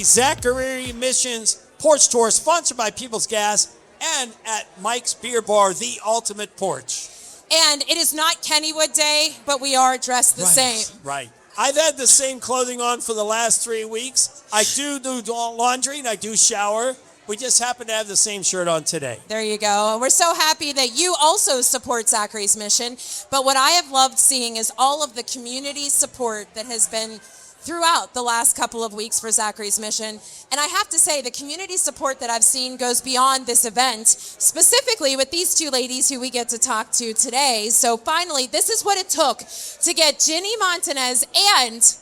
Zachary's Missions Porch Tour, sponsored by Peoples Gas and at Mike's Beer Bar, the ultimate porch. And it is not Kennywood Day, but we are dressed the same. Right. I've had the same clothing on for the last 3 weeks. I do laundry and I do shower. We just happen to have the same shirt on today. There you go. And we're so happy that you also support Zachary's Mission. But what I have loved seeing is all of the community support that has been throughout the last couple of weeks for Zachary's Mission. And I have to say, the community support that I've seen goes beyond this event, specifically with these two ladies who we get to talk to today. So finally, this is what it took to get Ginny Montanez and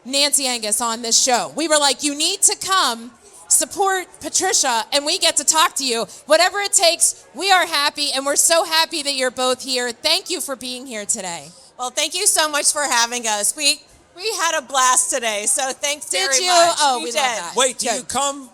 Nancy Angus on this show. We were like, you need to come support Patricia, and we get to talk to you. Whatever it takes, we are happy, and we're so happy that you're both here. Thank you for being here today. Well, thank you so much for having us. We had a blast today, so thanks very much. Did you? Oh, we love that. Wait, do you come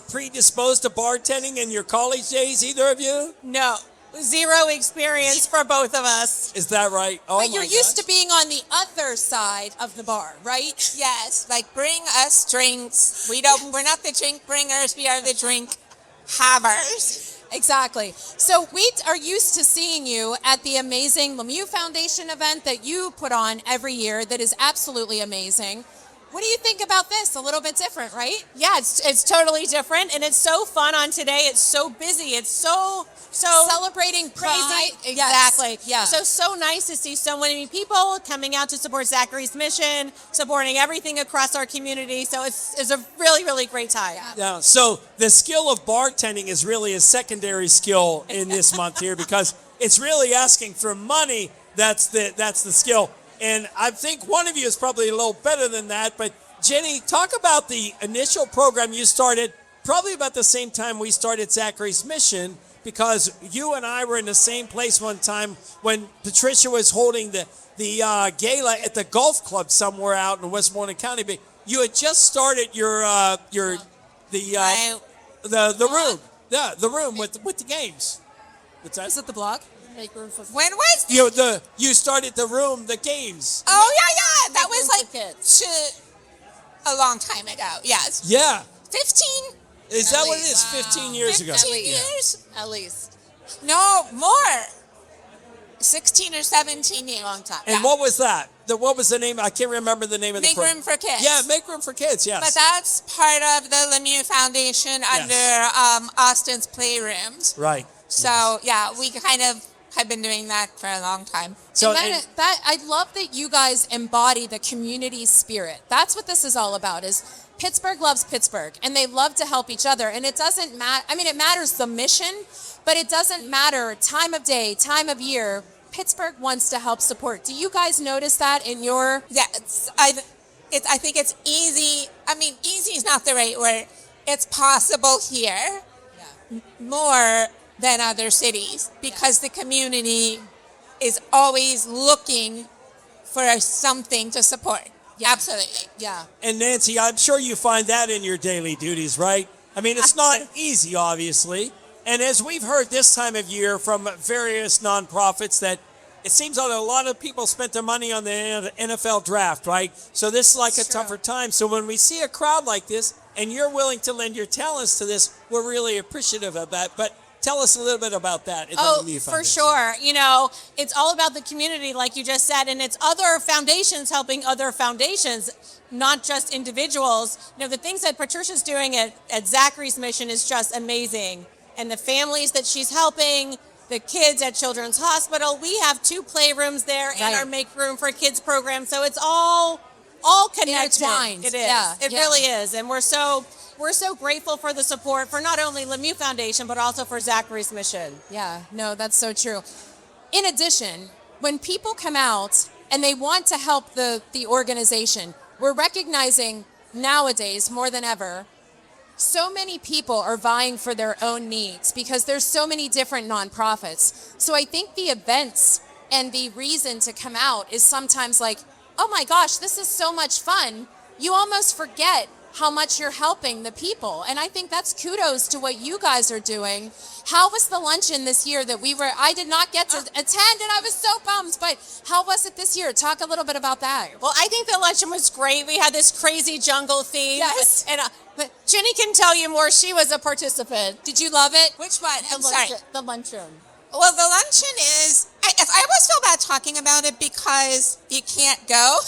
predisposed to bartending in your college days, either of you? No. Zero experience for both of us. Is that right? Oh, but you're used to being on the other side of the bar, right? Yes, like bring us drinks. We're not the drink bringers, we are the drink havers. Exactly. So we are used to seeing you at the amazing Lemieux Foundation event that you put on every year that is absolutely amazing. What do you think about this? A little bit different, right? Yeah, it's totally different, and it's so fun on today. It's so busy. It's so celebrating pride. Crazy. Exactly. Yeah. So nice to see so many people coming out to support Zachary's Mission, supporting everything across our community. So it's a really, really great time. Yeah. So the skill of bartending is really a secondary skill in this month here, because it's really asking for money. That's the skill. And I think one of you is probably a little better than that. But Ginny, talk about the initial program you started probably about the same time we started Zachary's Mission, because you and I were in the same place one time when Patricia was holding the gala at the golf club somewhere out in Westmoreland County. But you had just started the room. Yeah, the room with the games. What's that? Is it the blog? When was you started the room, the games? Oh yeah, that was like a long time ago. Yes. Yeah. 15. Is that what it is? 15 years ago. 15 years? At least. No, more. 16 or 17 years. Long time. And what was that? What was the name? I can't remember the name of the program. Make Room for Kids. Yeah, Make Room for Kids, yes. But that's part of the Lemieux Foundation under Austin's Playrooms. Right. So, yeah, we kind of have been doing that for a long time. So I love that you guys embody the community spirit. That's what this is all about, is Pittsburgh loves Pittsburgh, and they love to help each other. And it doesn't matter, it matters the mission, but it doesn't matter time of day, time of year. Pittsburgh wants to help support. Do you guys notice that in your... Yeah, I think it's easy. Easy is not the right word. It's possible here more than other cities, because the community is always looking for something to support. Yeah. Absolutely. Yeah. And Nancy, I'm sure you find that in your daily duties, right? It's not easy, obviously. And as we've heard this time of year from various nonprofits, that it seems that a lot of people spent their money on the NFL draft, right? So this is like a tougher time. So when we see a crowd like this, and you're willing to lend your talents to this, we're really appreciative of that. But tell us a little bit about that. For sure. It's all about the community, like you just said, and it's other foundations helping other foundations, not just individuals. The things that Patricia's doing at Zachary's Mission is just amazing. And the families that she's helping, the kids at Children's Hospital, we have 2 playrooms there and our Make Room for Kids program. So it's all connected. Intertwined. It is. It really is. And we're so grateful for the support for not only Lemieux Foundation, but also for Zachary's Mission. Yeah, no, that's so true. In addition, when people come out and they want to help the organization, we're recognizing nowadays more than ever, so many people are vying for their own needs because there's so many different nonprofits. So I think the events and the reason to come out is sometimes like, oh my gosh, this is so much fun. You almost forget how much you're helping the people. And I think that's kudos to what you guys are doing. How was the luncheon this year that I did not get to attend, and I was so bummed, but how was it this year? Talk a little bit about that. Well, I think the luncheon was great. We had this crazy jungle theme. Yes. And but Ginny can tell you more. She was a participant. Did you love it? Which one? I'm sorry. The luncheon. Well, the luncheon is, I always feel bad talking about it because you can't go.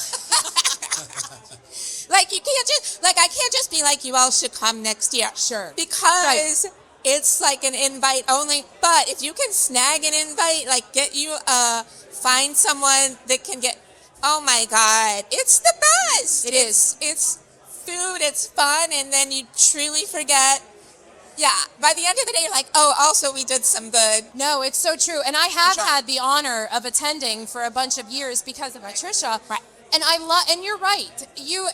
Like, you can't just, like, I can't just be like, you all should come next year. Sure. Because it's like an invite only. But if you can snag an invite, like, find someone that can get, oh my God, it's the best. It is. It's food, it's fun, and then you truly forget. Yeah, by the end of the day, you're like, oh, also we did some good. No, it's so true. And I have had the honor of attending for a bunch of years because of Patricia. Right. And and you're right. You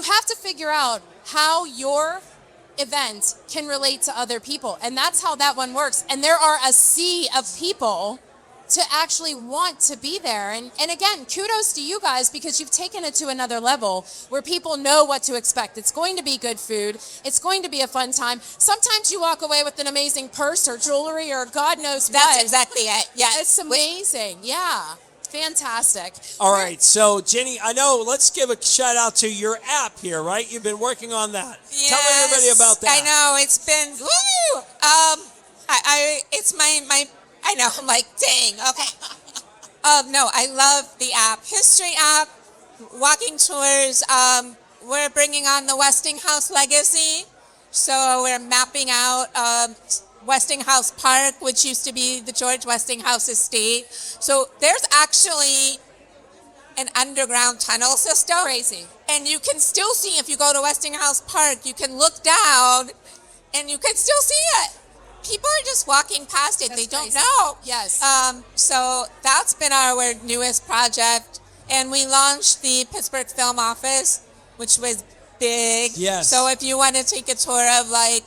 have to figure out how your event can relate to other people. And that's how that one works. And there are a sea of people to actually want to be there. And again, kudos to you guys because you've taken it to another level where people know what to expect. It's going to be good food. It's going to be a fun time. Sometimes you walk away with an amazing purse or jewelry or God knows what. That's exactly it. Yeah. It's amazing. Yeah. Fantastic. All right, so Ginny, I know, let's give a shout out to your app here, right? You've been working on that. Yes, Tell everybody about that. I know, it's been, woo! It's my, I know, I'm like, dang, okay. No, I love the app. History app, walking tours. We're bringing on the Westinghouse legacy. So we're mapping out Westinghouse Park, which used to be the George Westinghouse estate. So there's actually an underground tunnel system. Crazy. And you can still see, if you go to Westinghouse Park, you can look down and you can still see it. People are just walking past it. They don't know. Yes. So that's been our newest project. And we launched the Pittsburgh Film Office, which was big. Yes. So if you want to take a tour of like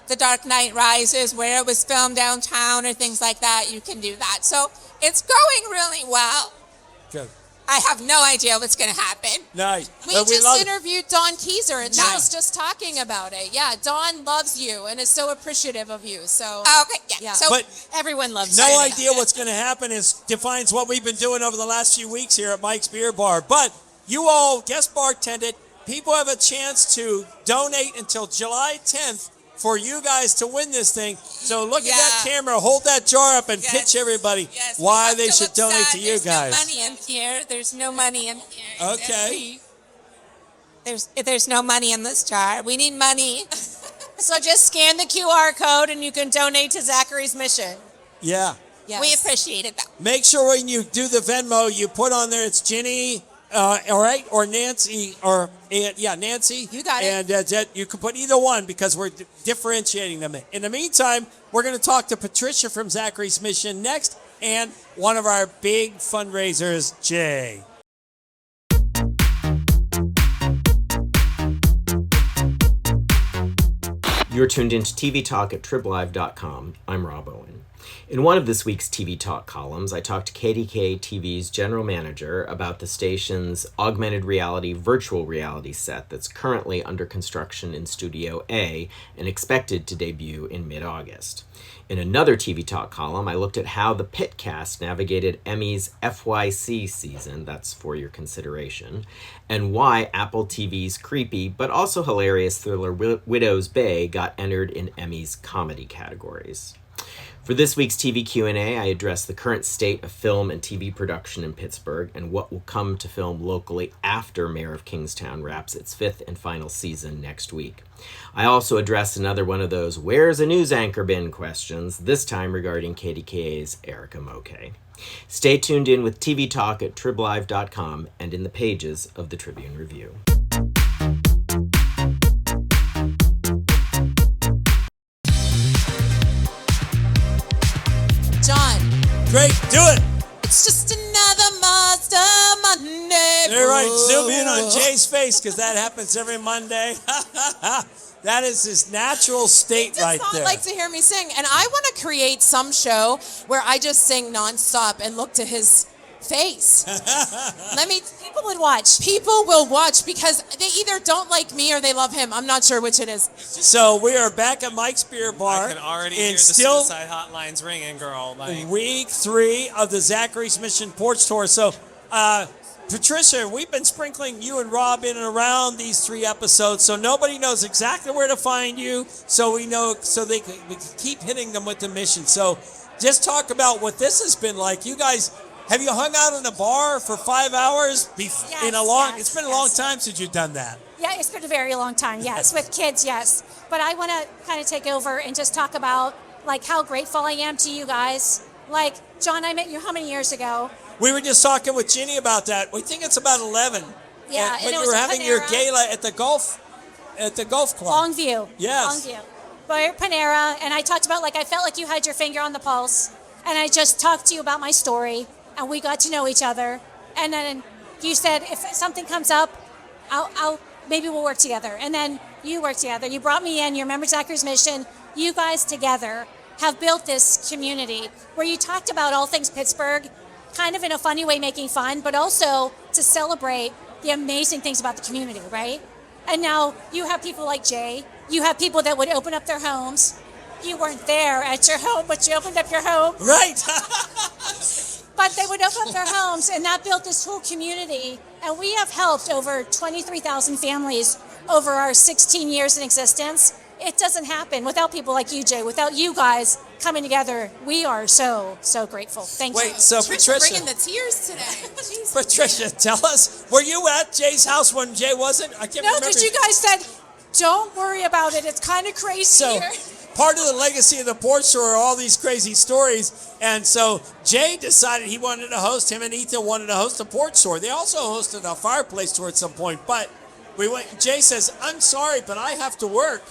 The Dark Knight Rises, where it was filmed downtown or things like that, you can do that. So it's going really well. Good. I have no idea what's going to happen. Nice. We But just love- interviewed Dawn Keyser, and she Yeah. was just talking about it. Yeah, Dawn loves you and is so appreciative of you. So Okay, yeah. Yeah. So But Everyone loves no it. idea what's going to happen defines what we've been doing over the last few weeks here at Mike's Beer Bar. But you all guest bartended. People have a chance to donate until July 10th for you guys to win this thing. So look at that Yeah. camera, hold that jar up, and Yes. pitch everybody yes, why I'm they so should donate upset. to you guys. There's no money in here. There's no money in here. Okay. There's no money in this jar. We need money. So just scan the QR code and you can donate to Zachary's mission. Yeah. yes. We appreciate it, though. Make sure when you do the Venmo, you put on there it's Ginny, all right, or Nancy, Nancy. You got it. And that you can put either one because we're differentiating them. In the meantime, we're going to talk to Patricia from Zachary's Mission next, and one of our big fundraisers, Jay. You're tuned into TV Talk at triblive.com. I'm Rob Owen. In one of this week's TV Talk columns, I talked to KDKA TV's general manager about the station's augmented reality virtual reality set that's currently under construction in Studio A and expected to debut in mid-August. In another TV Talk column, I looked at how the Pit cast navigated Emmy's FYC season, that's for your consideration, and why Apple TV's creepy but also hilarious thriller Widow's Bay got entered in Emmy's comedy categories. For this week's TV Q&A, I addressed the current state of film and TV production in Pittsburgh and what will come to film locally after Mayor of Kingstown wraps its 5th and final season next week. I also addressed another one of those "where's a news anchor been?" questions, this time regarding KDKA's Erica Moke. Stay tuned in with TV Talk at triblive.com and in the pages of the Tribune Review. John, Great, do it. it's just another Mazda Monday. You're right. Zoom in on Jay's face because that happens every Monday. That is his natural state Does right not there. like to hear me sing, and I want to create some show where I just sing nonstop and look to his face. People would watch. People will watch because they either don't like me or they love him. I'm not sure which it is. So we are back at Mike's Beer Bar. I can already and hear the still suicide hotlines ringing, girl. Like, week 3 of the Zachary's Mission Porch Tour. So, Patricia, we've been sprinkling you and Rob in and around these 3 episodes, so nobody knows exactly where to find you. So we know, so we can keep hitting them with the mission. So, just talk about what this has been like. You guys, have you hung out in a bar for 5 hours? It's been a long time since you've done that. Yeah, it's been a very long time, yes. With kids, yes. But I want to kind of take over and just talk about, like, how grateful I am to you guys. Like, John, I met you how many years ago? We were just talking with Ginny about that. We think it's about 11. Yeah, when and it you was were at having your Panera. gala at the golf club. Longview. Yes. Longview. We're at Panera, and I talked about, like, I felt like you had your finger on the pulse, and I just talked to you about my story, and we got to know each other. And then you said, if something comes up, maybe we'll work together. And then you worked together. You brought me in. You remember Zachary's Mission. You guys together have built this community where you talked about all things Pittsburgh, kind of in a funny way, making fun, but also to celebrate the amazing things about the community, right? And now you have people like Jay. You have people that would open up their homes. You weren't there at your home, but you opened up your home. Right. But they would open up their homes, and that built this whole community. And we have helped over 23,000 families over our 16 years in existence. It doesn't happen without people like you, Jay, without you guys coming together. We are so, so grateful. Thank you. Wait, so Patricia, bringing the tears today. Jeez. Patricia, tell us, were you at Jay's house when Jay wasn't? I can't No, remember. because you guys said, don't worry about it. It's kind of crazy So, here. part of the legacy of the Porch Tour are all these crazy stories. And so Jay decided he wanted to host, him and Ethan wanted to host a Porch Tour. They also hosted a fireplace tour at some point. But Jay says, I'm sorry, but I have to work.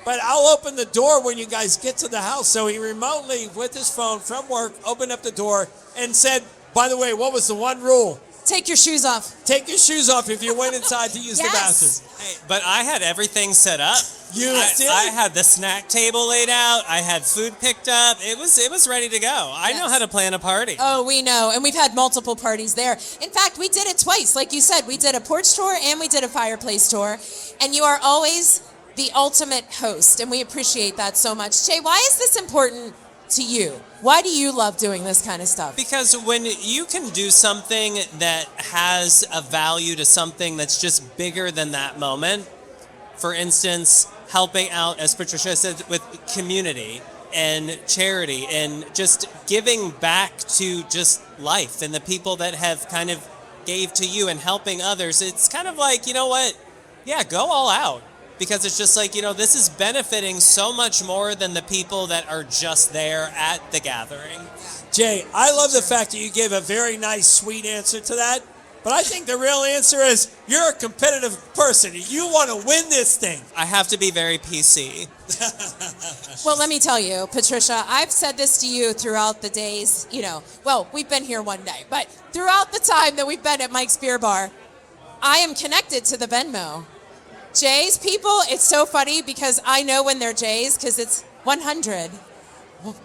But I'll open the door when you guys get to the house. So he remotely, with his phone from work, opened up the door and said, by the way, what was the one rule? Take your shoes off. Take your shoes off if you went inside to use the bathroom. hey, but I had everything set up. I I had the snack table laid out. I had food picked up. It was ready to go. I know how to plan a party. Oh, we know. And we've had multiple parties there. In fact, we did it twice. Like you said, we did a porch tour and we did a fireplace tour. And you are always the ultimate host. And we appreciate that so much. Jay, why is this important to you? Why do you love doing this kind of stuff? Because when you can do something that has a value to something that's just bigger than that moment, for instance, helping out, as Patricia said, with community and charity and just giving back to just life and the people that have kind of gave to you and helping others, it's kind of like, you know what? Yeah, go all out. Because it's just like, this is benefiting so much more than the people that are just there at the gathering. Jay, I love the fact that you gave a very nice, sweet answer to that. But I think the real answer is you're a competitive person. You want to win this thing. I have to be very PC. Well, let me tell you, Patricia, I've said this to you throughout the days, well, we've been here one day, but throughout the time that we've been at Mike's Beer Bar, I am connected to the Venmo. Jay's people, it's so funny because I know when they're Jay's because it's 100,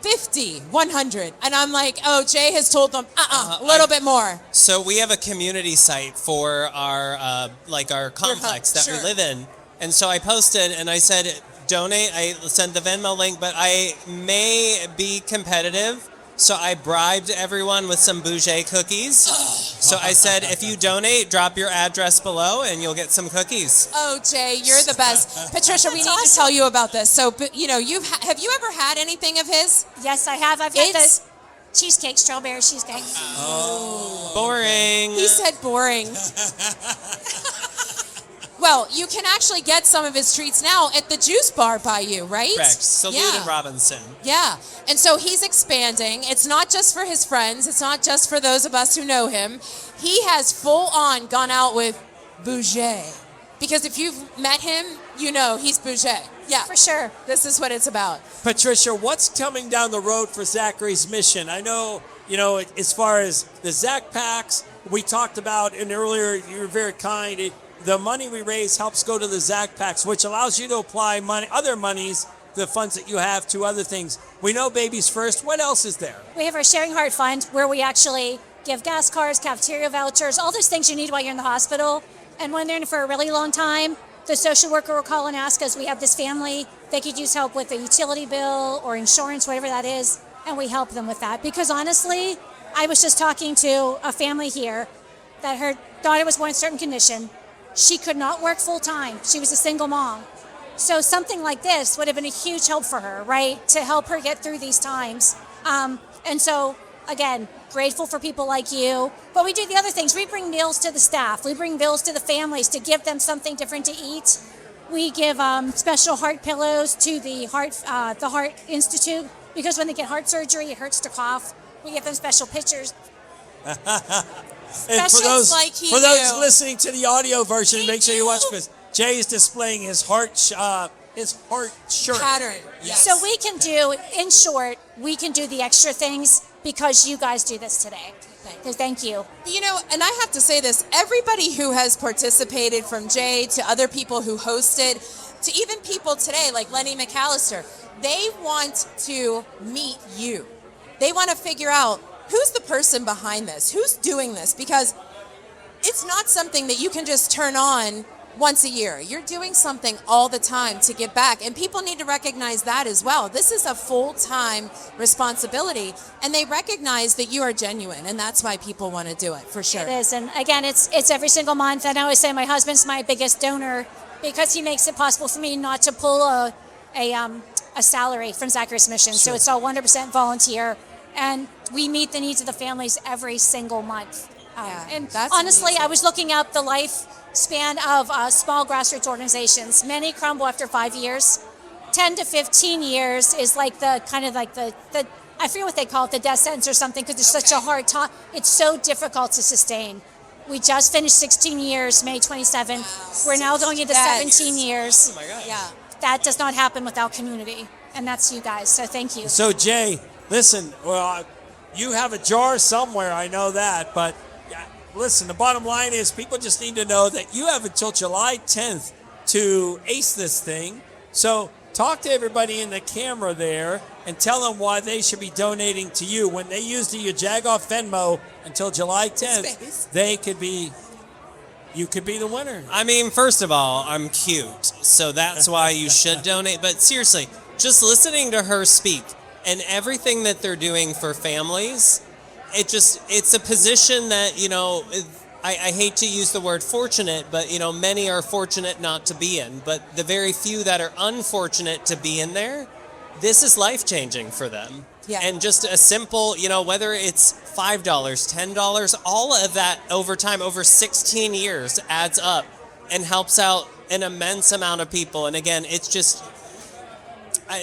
50, 100. And I'm like, oh, Jay has told them, a little bit more. So we have a community site for our our complex that we live in. And so I posted and I said, donate. I sent the Venmo link, but I may be competitive. So I bribed everyone with some BouJay cookies. So I said, if you donate, drop your address below and you'll get some cookies. Oh, Jay, you're the best. Patricia, we need to tell you about this. So, have you ever had anything of his? Yes, I have. I've had the cheesecake, strawberry cheesecake. Boring. He said boring. Well, you can actually get some of his treats now at the juice bar by you, right? Correct. Salute and Robinson. Yeah. And so he's expanding. It's not just for his friends. It's not just for those of us who know him. He has full on gone out with BouJay. Because if you've met him, you know he's BouJay. Yeah. For sure. This is what it's about. Patricia, what's coming down the road for Zachary's Mission? I know, as far as the Zach Packs, we talked about, and earlier you were very kind. The money we raise helps go to the Zach Packs, which allows you to apply other monies, the funds that you have, to other things. We know Babies First. What else is there? We have our Sharing Heart Fund where we actually give gas cards, cafeteria vouchers, all those things you need while you're in the hospital. And when they're in for a really long time, the social worker will call and ask us, we have this family, they could use help with a utility bill or insurance, whatever that is, and we help them with that. Because honestly, I was just talking to a family here that her daughter was born with a certain condition. She could not work full time. She was a single mom. So something like this would have been a huge help for her, right? To help her get through these times. And so, again, grateful for people like you. But we do the other things. We bring meals to the staff. We bring meals to the families to give them something different to eat. We give special heart pillows to the Heart Institute, because when they get heart surgery, it hurts to cough. We give them special pictures. And for those listening to the audio version, make sure you watch this. Jay is displaying his heart shirt Pattern. Yes. So we can do, in short, we can do the extra things because you guys do this today. So thank you. You know, and I have to say this, everybody who has participated, from Jay to other people who hosted, to even people today like Lenny McAllister, they want to meet you. They want to figure out who's the person behind this, who's doing this, because it's not something that you can just turn on once a year. You're doing something all the time to give back, and people need to recognize that as well. This is a full-time responsibility, and they recognize that you are genuine, and that's why people want to do it, for sure. It is, and again, it's every single month. And I always say my husband's my biggest donor because he makes it possible for me not to pull a salary from Zachary's Mission. Sure. So it's all 100% volunteer, and we meet the needs of the families every single month. And that's honestly, amazing. I was looking up the lifespan of small grassroots organizations. Many crumble after 5 years. 10 to 15 years is like the kind of like the I forget what they call it, the death sentence or something, because it's such a hard time. It's so difficult to sustain. We just finished 16 years, May 27th. Wow. We're now going into 17 years. Oh my God. Yeah, that does not happen without community, and that's you guys. So thank you. So Jay, listen, well, you have a jar somewhere, I know that, but listen, the bottom line is people just need to know that you have until July 10th to ace this thing. So talk to everybody in the camera there and tell them why they should be donating to you. When they use the Jagoff Venmo until July 10th, you could be the winner. I mean, first of all, I'm cute, so that's why you should donate. But seriously, just listening to her speak and everything that they're doing for families, it's a position that, you know, I hate to use the word fortunate, but, you know, many are fortunate not to be in. But the very few that are unfortunate to be in there, this is life-changing for them. Yeah. And just a simple, you know, whether it's $5, $10, all of that over time, over 16 years adds up and helps out an immense amount of people. And again, it's just...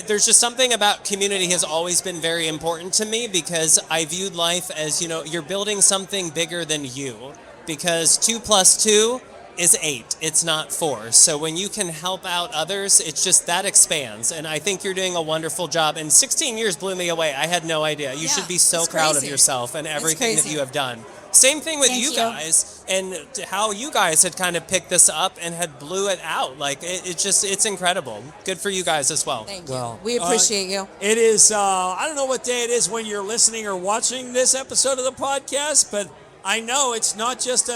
there's just something about community has always been very important to me, because I viewed life as, you know, you're building something bigger than you, because 2 + 2 is 8. It's not 4. So when you can help out others, it's just that expands. And I think you're doing a wonderful job. And 16 years blew me away. I had no idea. You should be so proud of yourself and everything that you have done. Same thing with you guys, and how you guys had kind of picked this up and had blew it out. Like, it's incredible. Good for you guys as well. Thank you. We appreciate you. It is, I don't know what day it is when you're listening or watching this episode of the podcast, but I know it's not just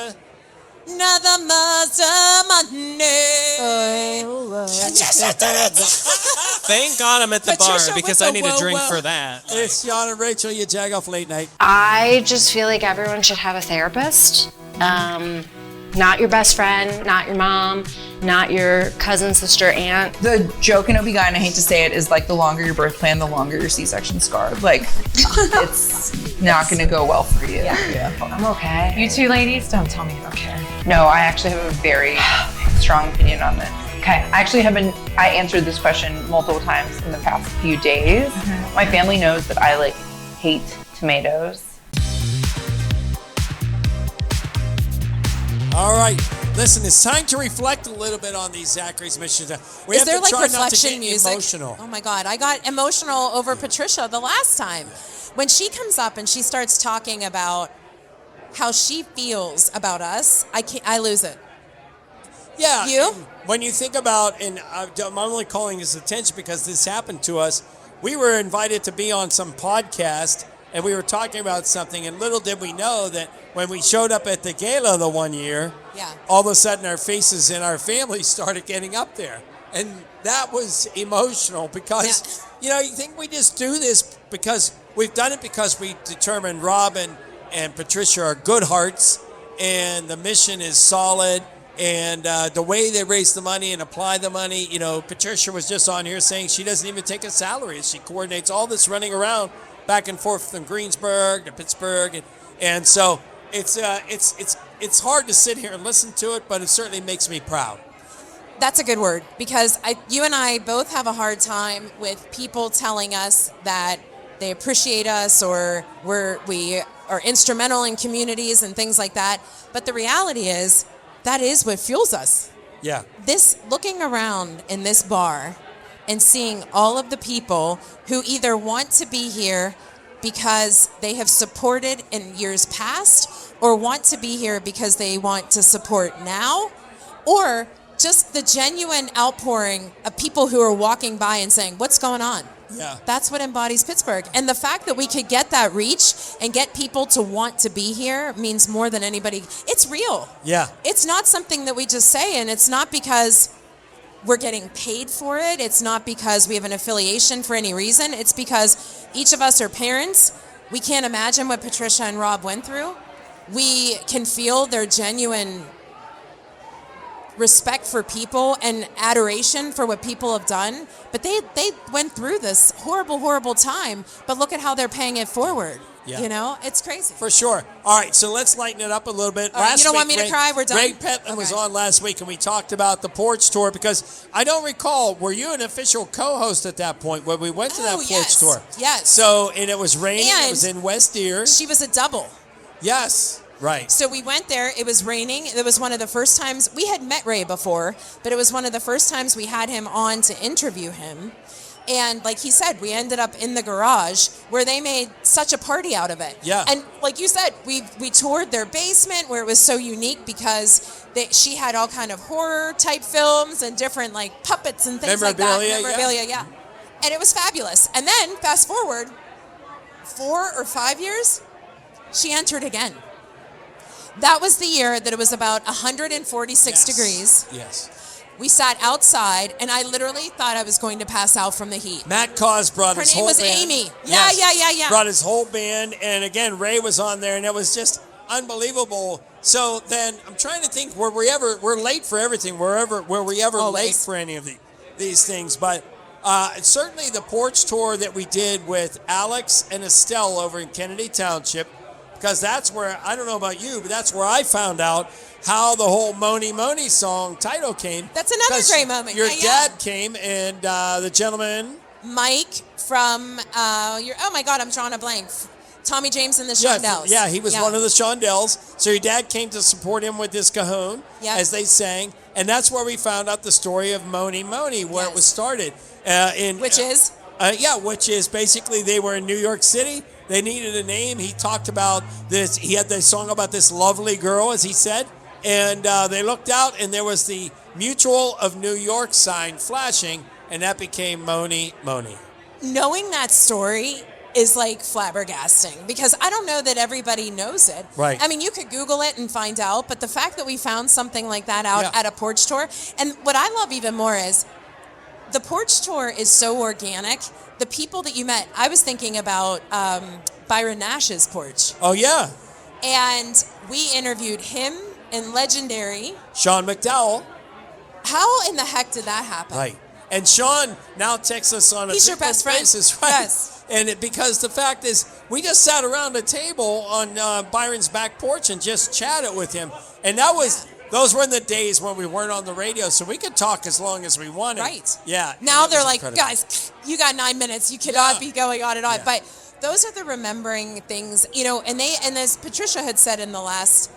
Another Monday. Thank God I'm at the Patricia bar, because with I the need a drink whoa. for that. It's John and Rachel, you Jagoff Late Night. I just feel like everyone should have a therapist. Not your best friend, not your mom, not your cousin, sister, aunt. The joke in OB-GYN, I hate to say it, is like the longer your birth plan, the longer your C-section scar. Like, it's not gonna go well for you. Yeah. I'm okay. You two ladies, don't tell me you don't care. No, I actually have a very strong opinion on this. Okay, I answered this question multiple times in the past few days. Mm-hmm. My family knows that I hate tomatoes. All right, listen, it's time to reflect a little bit on these Zachary's missions. We Is have there to like try not to reflection get music? emotional. Oh my God, I got emotional over Patricia the last time. When she comes up and she starts talking about how she feels about us, I lose it. Yeah. You? When you think about, and I'm only calling his attention because this happened to us, we were invited to be on some podcast, and we were talking about something, and little did we know that when we showed up at the gala the one year, all of a sudden our faces in our family started getting up there. And that was emotional because, you think we just do this because we've done it because we determined Rob and Patricia are good hearts, and the mission is solid. And the way they raise the money and apply the money, Patricia was just on here saying she doesn't even take a salary. She coordinates all this running around back and forth from Greensburg to Pittsburgh. And so it's hard to sit here and listen to it, but it certainly makes me proud. That's a good word, because you and I both have a hard time with people telling us that they appreciate us or we are instrumental in communities and things like that. But the reality is, that is what fuels us. Yeah. This, looking around in this bar and seeing all of the people who either want to be here because they have supported in years past, or want to be here because they want to support now, or just the genuine outpouring of people who are walking by and saying, what's going on? Yeah. That's what embodies Pittsburgh. And the fact that we could get that reach and get people to want to be here means more than anybody. It's real. Yeah. It's not something that we just say, and it's not because we're getting paid for it. It's not because we have an affiliation for any reason. It's because each of us are parents. We can't imagine what Patricia and Rob went through. We can feel their genuine respect for people and adoration for what people have done. But they went through this horrible time, but look at how they're paying it forward. Yeah. It's crazy. For sure. All right, so let's lighten it up a little bit. You don't want me to cry? We're done? Ray Petland was on last week, and we talked about the porch tour, because I don't recall, were you an official co-host at that point when we went to that porch tour? Yes. So, and it was raining. And it was in West Deer. She was a double. Yes. Right. So we went there. It was raining. It was one of the first times we had met Ray before, but it was one of the first times we had him on to interview him. And like he said, we ended up in the garage where they made such a party out of it. Yeah. And like you said, we toured their basement where it was so unique because she had all kind of horror type films and different like puppets and things like that. Memorabilia, yeah. And it was fabulous. And then fast forward 4 or 5 years, she entered again. That was the year that it was about 146 degrees. Yes. We sat outside, and I literally thought I was going to pass out from the heat. Matt Cause brought his whole band. Her name was Amy. Yeah. Brought his whole band, and again, Ray was on there, and it was just unbelievable. So then, I'm trying to think, we're late for everything, were we ever late for any of these things, but certainly the porch tour that we did with Alex and Estelle over in Kennedy Township, because that's where, I don't know about you, but that's where I found out how the whole Moni Moni song title came. That's another great moment. Your dad came, and the gentleman... Mike from, oh my God, I'm drawing a blank. Tommy James and the Shondells. Yeah, he was one of the Shondells. So your dad came to support him with his cajon as they sang. And that's where we found out the story of Moni Moni, where it was started. Which is basically they were in New York City. They needed a name. He talked about this. He had this song about this lovely girl, as he said. And they looked out, and there was the Mutual of New York sign flashing, and that became Moni Moni. Knowing that story is like flabbergasting, because I don't know that everybody knows it. Right. I mean, you could Google it and find out, but the fact that we found something like that out at a porch tour, and what I love even more is the porch tour is so organic. The people that you met, I was thinking about Byron Nash's porch. Oh, yeah. And we interviewed him and legendary Sean McDowell. How in the heck did that happen? Right. And Sean now texts us on He's your best friend? basis, right? Yes. And because the fact is, we just sat around a table on Byron's back porch and just chatted with him. And that was, those were in the days when we weren't on the radio, so we could talk as long as we wanted. Right. Yeah. Now they're like, guys, you got 9 minutes. You cannot be going on and on. Yeah. But those are the remembering things, and as Patricia had said in the last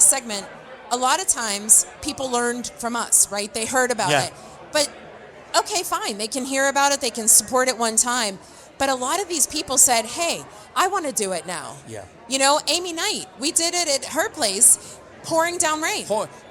segment, a lot of times people learned from us, right? They heard about it. But okay, fine. They can hear about it. They can support it one time. But a lot of these people said, hey, I want to do it now. Yeah. Amy Knight, we did it at her place, pouring down rain.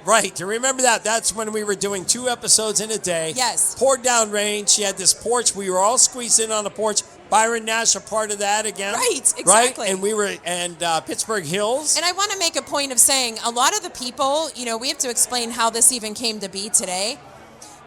Right. You remember that? That's when we were doing 2 episodes in a day. Yes. Poured down rain. She had this porch. We were all squeezed in on the porch. Byron Nash a part of that again. Right, exactly. Right? And we were, and Pittsburgh Hills. And I want to make a point of saying a lot of the people, we have to explain how this even came to be today.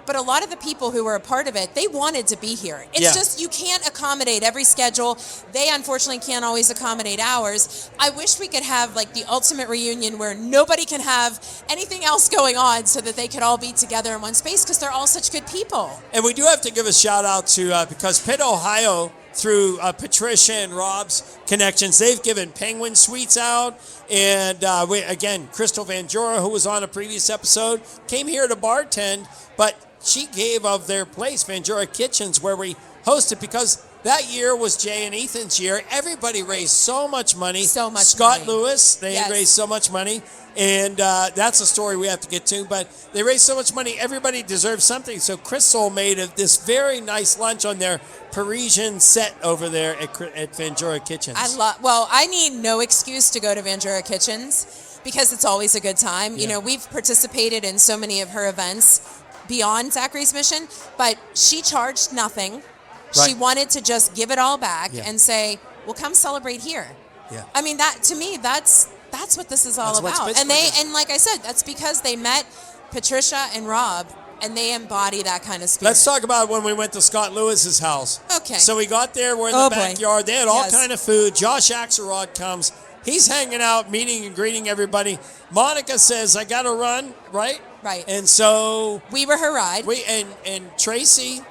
But a lot of the people who were a part of it, they wanted to be here. It's just you can't accommodate every schedule. They unfortunately can't always accommodate ours. I wish we could have like the ultimate reunion where nobody can have anything else going on so that they could all be together in one space because they're all such good people. And we do have to give a shout out to, because Pitt, Ohio, through Patricia and Rob's connections, they've given Penguin Suites out. And again, Crystal Van Jora, who was on a previous episode, came here to bartend, but she gave of their place, Van Jora Kitchens, where we hosted, because that year was Jay and Ethan's year. Everybody raised so much money. So much Scott money. Lewis, they raised so much money. And that's a story we have to get to. But they raised so much money, everybody deserves something. So Crystal made this very nice lunch on their Parisian set over there at Van Jora Kitchens. I need no excuse to go to Van Jora Kitchens because it's always a good time. Yeah. We've participated in so many of her events beyond Zachary's Mission, but she charged nothing. Right. She wanted to just give it all back Yeah. and say, well, come celebrate here. Yeah. I mean, that to me, that's what this is all That's what about. Pittsburgh is. And like I said, that's because they met Patricia and Rob and they embody that kind of spirit. Let's talk about when we went to Scott Lewis's house. Okay. So we got there, we're in Oh, the boy. backyard. They had all Yes. kind of food. Josh Axelrod comes. He's hanging out, meeting and greeting everybody. Monica says, I got to run, right? Right. And so We were her ride. and Tracy was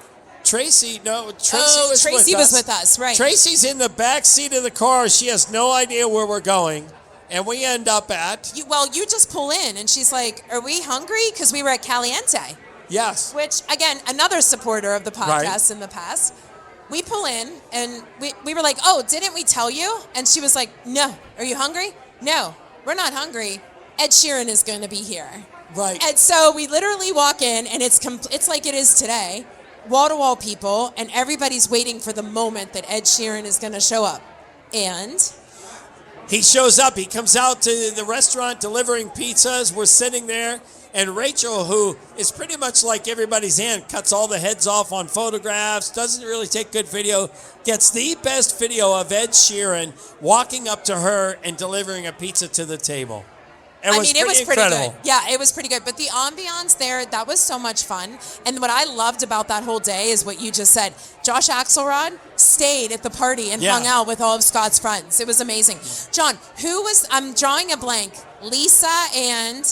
Tracy with was with us, right. Tracy's in the back seat of the car. She has no idea where we're going. And we end up at, You just pull in, and she's like, are we hungry? Because we were at Caliente, yes. which, again, another supporter of the podcast Right. in the past. We pull in, and we were like, oh, didn't we tell you? And she was like, no. Are you hungry? No, we're not hungry. Ed Sheeran is going to be here. Right. And so we literally walk in, and it's like it is today, wall-to-wall people, and everybody's waiting for the moment that Ed Sheeran is going to show up. And He shows up. He comes out to the restaurant delivering pizzas. We're sitting there. And Rachael, who is pretty much like everybody's aunt, cuts all the heads off on photographs, doesn't really take good video, gets the best video of Ed Sheeran walking up to her and delivering a pizza to the table. It was pretty incredible. good. Yeah, it was pretty good. But the ambiance there, that was so much fun. And what I loved about that whole day is what you just said. Josh Axelrod stayed at the party and hung out with all of Scott's friends. It was amazing. John, I'm drawing a blank. Lisa and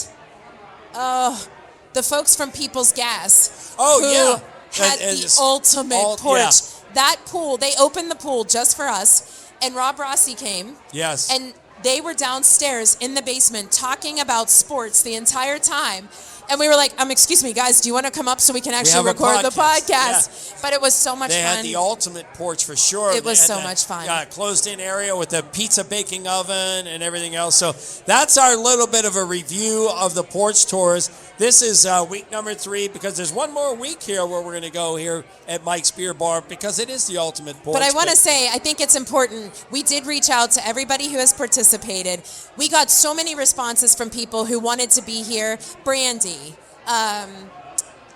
the folks from Peoples Gas. Oh, who yeah. had the ultimate porch. Yeah. That pool, they opened the pool just for us. And Rob Rossi came. Yes. And they were downstairs in the basement talking about sports the entire time. And we were like, excuse me, guys, do you want to come up so we can actually have a record the podcast. podcast? But it was so much They fun. had the ultimate porch for sure. It was They had so that, much fun. Closed-in area with the pizza baking oven and everything else. So that's our little bit of a review of the porch tours. This is week number 3 because there's one more week here where we're going to go here at Mike's Beer Bar because it is the ultimate porch. But I want to say, I think it's important. We did reach out to everybody who has participated. We got so many responses from people who wanted to be here. Brandy,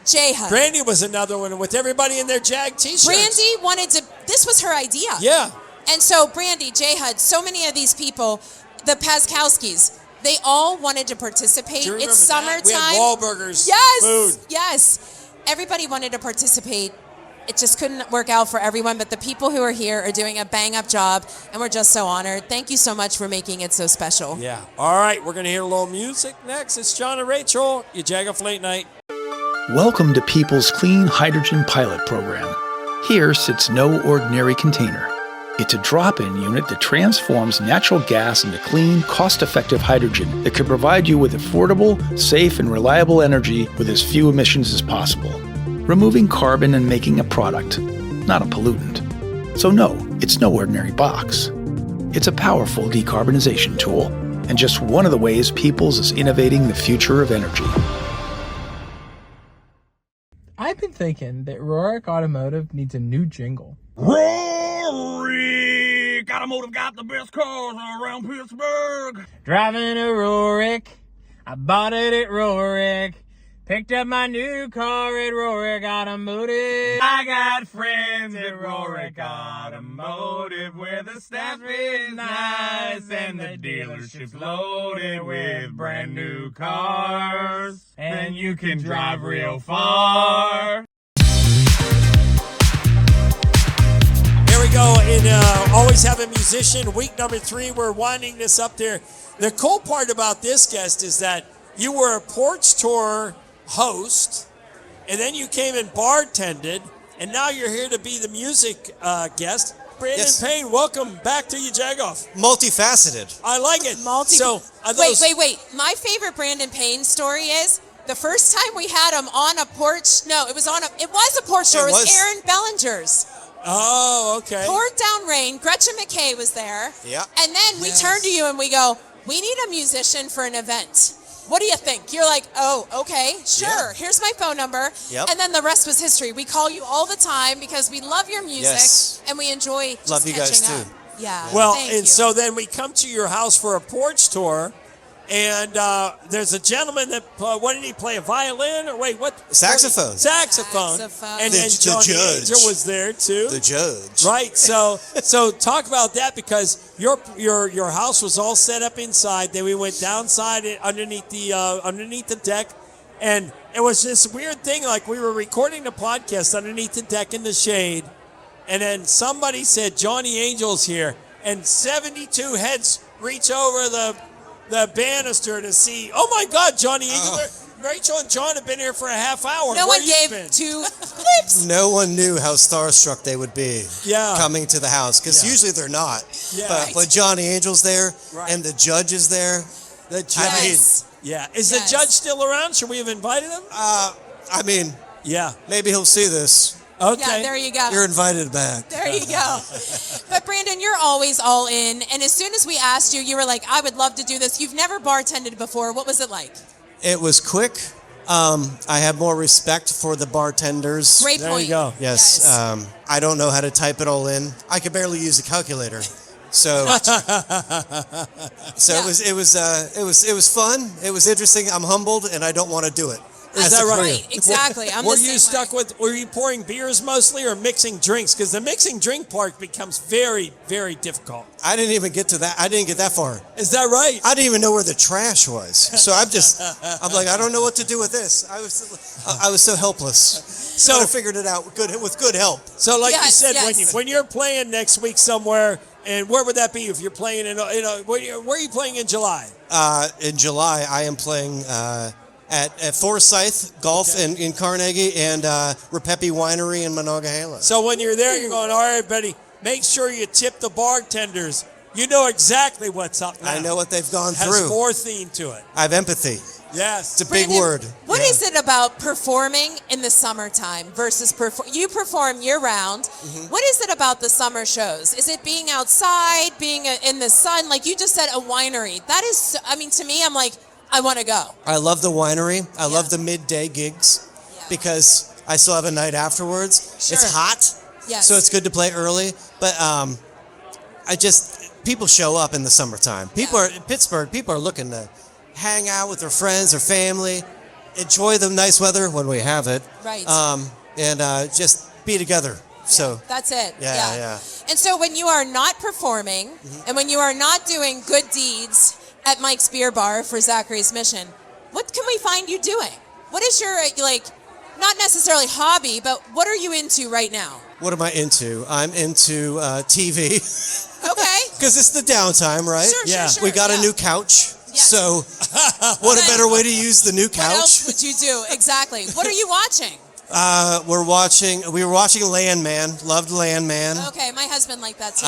Jay Hud. Brandy was another one with everybody in their Jag t-shirts. Brandy wanted to, this was her idea. Yeah. And so Brandy, Jay Hud, so many of these people, the Paskowskis, they all wanted to participate. Do you remember It's that? summertime. We had Wahlburgers. Yes. Food. Yes. Everybody wanted to participate. It just couldn't work out for everyone, but the people who are here are doing a bang-up job, and we're just so honored. Thank you so much for making it so special. Yeah. All right, we're going to hear a little music next. It's John and Rachael, your Jagoff Late Night. Welcome to People's Clean Hydrogen Pilot Program. Here sits no ordinary container. It's a drop-in unit that transforms natural gas into clean, cost-effective hydrogen that can provide you with affordable, safe, and reliable energy with as few emissions as possible, removing carbon and making a product, not a pollutant. So no, it's no ordinary box. It's a powerful decarbonization tool, and just one of the ways Peoples is innovating the future of energy. I've been thinking that Rorik Automotive needs a new jingle. Rorik Automotive got the best cars around Pittsburgh. Driving a Rorik, I bought it at Rorik. Picked up my new car at Rorick Automotive. I got friends at Rorick Automotive where the staff is nice and the dealership's loaded with brand new cars. And you can drive real far. Here we go. And always have a musician. Week number 3, we're winding this up there. The cool part about this guest is that you were a porch tour host, and then you came and bartended, and now you're here to be the music guest. Brandon Payne, welcome back to you, Jagoff. Multifaceted. I like it. Wait. My favorite Brandon Payne story is the first time we had him on a porch. No, it was a porch tour. It was Aaron Bellinger's. Oh, okay. Poured down rain. Gretchen McKay was there. Yeah. And then we turned to you and we go, we need a musician for an event. What do you think? You're like, oh, okay, sure. Yeah. Here's my phone number. Yep. And then the rest was history. We call you all the time because we love your music and we enjoy just love you guys catching up. too. Yeah. Well, thank and you. so then we come to your house for a porch tour, and there's a gentleman that, what did he play, a violin? Or wait, what? Saxophone. Saxophone. And then The Johnny judge. Angel was there too. The judge. Right. So talk about that, because your house was all set up inside. Then we went downside underneath the deck, and it was this weird thing. Like, we were recording the podcast underneath the deck in the shade, and then somebody said Johnny Angel's here, and 72 heads reach over the banister to see. Oh my God, Johnny Angel! Rachel and John have been here for a half hour. No one gave 2 clips. No one knew how starstruck they would be Yeah. coming to the house, because usually they're not. Yeah. But Johnny Angel's there, Right. and the judge is there. The judge. I mean, Yeah. Is the judge still around? Should we have invited him? I mean, Yeah. maybe he'll see this. Okay. Yeah, there you go. You're invited back. There you go. But Brandon, you're always all in. And as soon as we asked you, you were like, I would love to do this. You've never bartended before. What was it like? It was quick. I have more respect for the bartenders. Great There point. you go. Yes. I don't know how to type it all in. I could barely use a calculator. So, it was fun. It was interesting. I'm humbled, and I don't want to do it. Is that right? Right, exactly. I'm Were the you same stuck way. were you pouring beers mostly, or mixing drinks? Because the mixing drink part becomes very, very difficult. I didn't even get to that. I didn't get that far. Is that right? I didn't even know where the trash was. So I'm like, I don't know what to do with this. I was so helpless. So I figured it out with good help. So like you Yes, said, yes. when you're playing next week somewhere, and where would that be if you're playing where are you playing in July? In July, I am playing at Forsyth Golf in Carnegie, and Repepi Winery in Monongahela. So when you're there, you're going, all right, buddy, make sure you tip the bartenders. You know exactly what's up now. I know what they've gone Has through. more theme to it. I have empathy. Yes. It's a big Brandon, word. What is it about performing in the summertime versus you perform year round? Mm-hmm. What is it about the summer shows? Is it being outside, being in the sun? Like you just said, a winery. That is, to me, I'm like, I want to go. I love the winery. I love the midday gigs because I still have a night afterwards. Sure. It's hot, Yes. so it's good to play early. But people show up in the summertime. In Pittsburgh, people are looking to hang out with their friends or family, enjoy the nice weather when we have it. Right. And just be together. So That's it. Yeah. And so when you are not performing and when you are not doing good deeds at Mike's Beer Bar for Zachary's Mission, what can we find you doing? What is your, not necessarily hobby, but what are you into right now? What am I into? I'm into TV. Okay. Because it's the downtime, right? Sure. We got a new couch. Yes. So what a better way to use the new couch? What else would you do? Exactly. What are you watching? We were watching Landman. Loved Landman. Okay, my husband liked that too.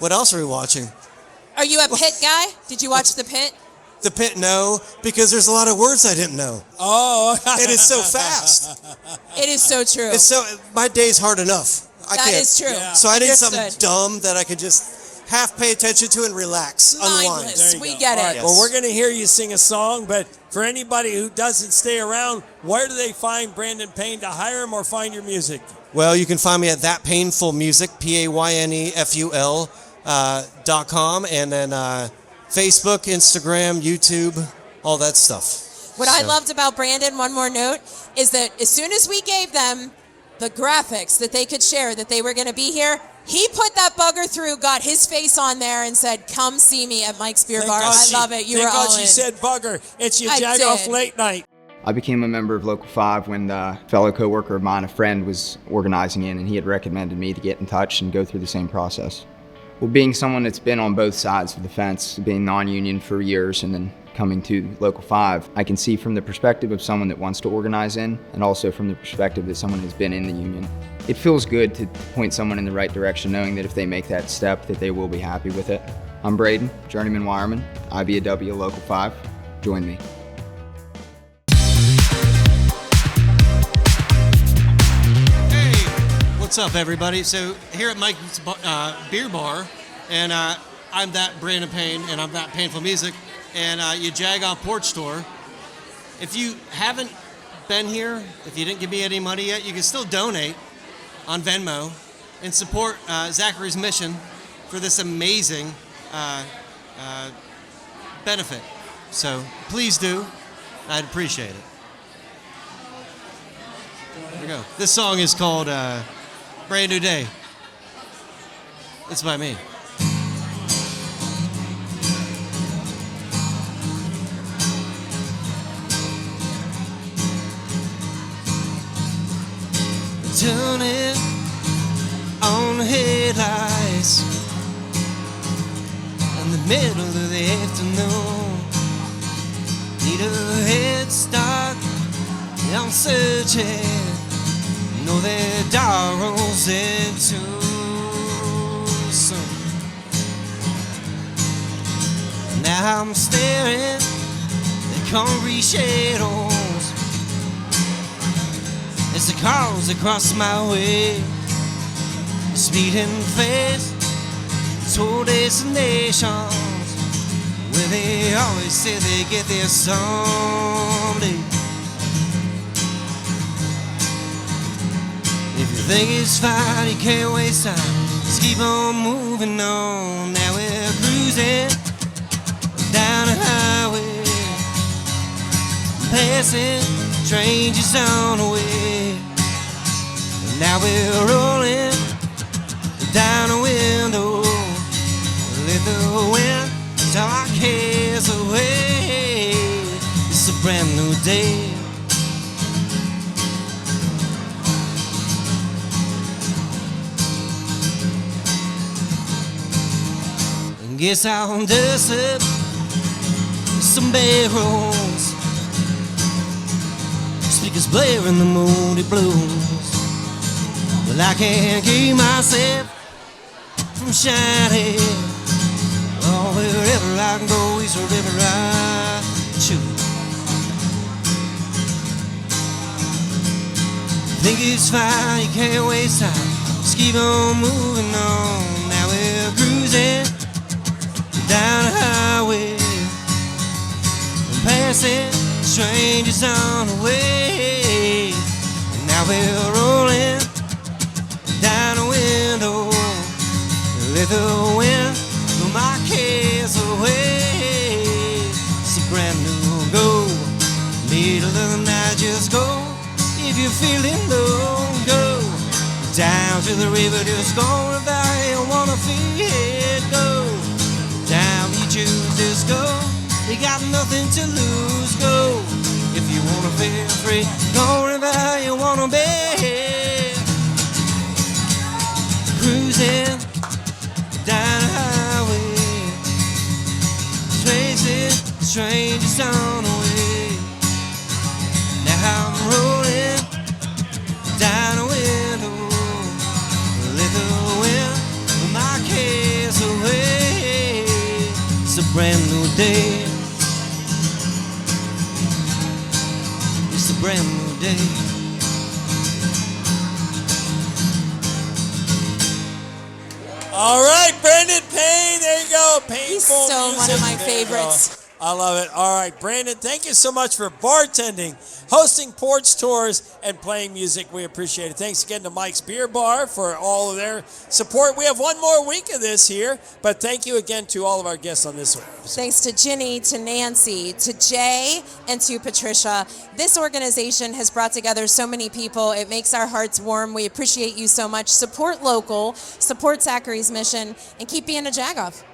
What else are we watching? Are you a Pit guy? Did you watch The Pit? The Pit, no, because there's a lot of words I didn't know. Oh. It is so fast. It is so true. My day's hard enough. That is true. Yeah. So I need something Understood. dumb that I could just half pay attention to and relax, unwind. Mindless. We go. get All it. right, well, we're going to hear you sing a song, but for anybody who doesn't stay around, where do they find Brandon Payne to hire him or find your music? Well, you can find me at That Painful Music, PAYNEFUL .com, and then Facebook, Instagram, YouTube, all that stuff. What I loved about Brandon, one more note, is that as soon as we gave them the graphics that they could share that they were going to be here, he put that bugger through, got his face on there, and said, "Come see me at Mike's Beer Bar." I love it. You were all in. Thank God she said bugger. It's your Jagoff late night. I became a member of Local 5 when a fellow coworker of mine, a friend, was organizing in, and he had recommended me to get in touch and go through the same process. Well, being someone that's been on both sides of the fence, being non-union for years and then coming to Local 5, I can see from the perspective of someone that wants to organize in, and also from the perspective that someone has been in the union. It feels good to point someone in the right direction, knowing that if they make that step, that they will be happy with it. I'm Braden, journeyman wireman, IBAW Local 5. Join me. What's up, everybody? So here at Mike's Beer Bar, and I'm that Brandon Payne, and I'm that Painful Music, and your Jagoff Porch Tour. If you haven't been here, if you didn't give me any money yet, you can still donate on Venmo and support Zachary'S mission for this amazing benefit. So please do. I'd appreciate it. There we go. This song is called Brand New Day. It's by me. Turning on the headlights in the middle of the afternoon. Need a head start. I'm searching. Know that darrow's in too soon. Now I'm staring at concrete shadows as the cars across my way, speeding fast toward destinations where they always say they get there someday. If you think it's fine, you can't waste time. Just keep on moving on. Now we're cruising down the highway, passing strangers on the way. And now we're rolling down the window. Let the wind take our cares away. It's a brand new day. Guess I'll dust up some barrels. Speakers blaring the moody blues. Well, I can't keep myself from shining. Oh, wherever I can go is wherever I choose. Think it's fine, you can't waste time. Just keep on moving on. Now we're cruising down the highway, passing strangers on the way. And now we're rolling down the window. Let the wind blow my cares away. It's a brand new go. Middle of the night, just go. If you're feeling low, go down to the river, just go. If I wanna feel it, go down, you choose, just go. You got nothing to lose, go. If you wanna feel free, go wherever you wanna be. Cruising down the highway, tracing strangers on the way. Now I'm rolling down the window. Let the wind blow my cares away. It's a brand new day. It's a brand new day. All right, Brandon Payne, there you go. Painful He's so music. one of my There you go. favorites. I love it. All right, Brandon, thank you so much for bartending hosting porch tours and playing music. We appreciate it. Thanks again to Mike's Beer Bar for all of their support. We have one more week of this here, but thank you again to all of our guests on this one. Thanks to Ginny, to Nancy, to Jay, and to Patricia. This organization has brought together so many people. It makes our hearts warm. We appreciate you so much. Support local, support Zachary's mission, and keep being a Jagoff.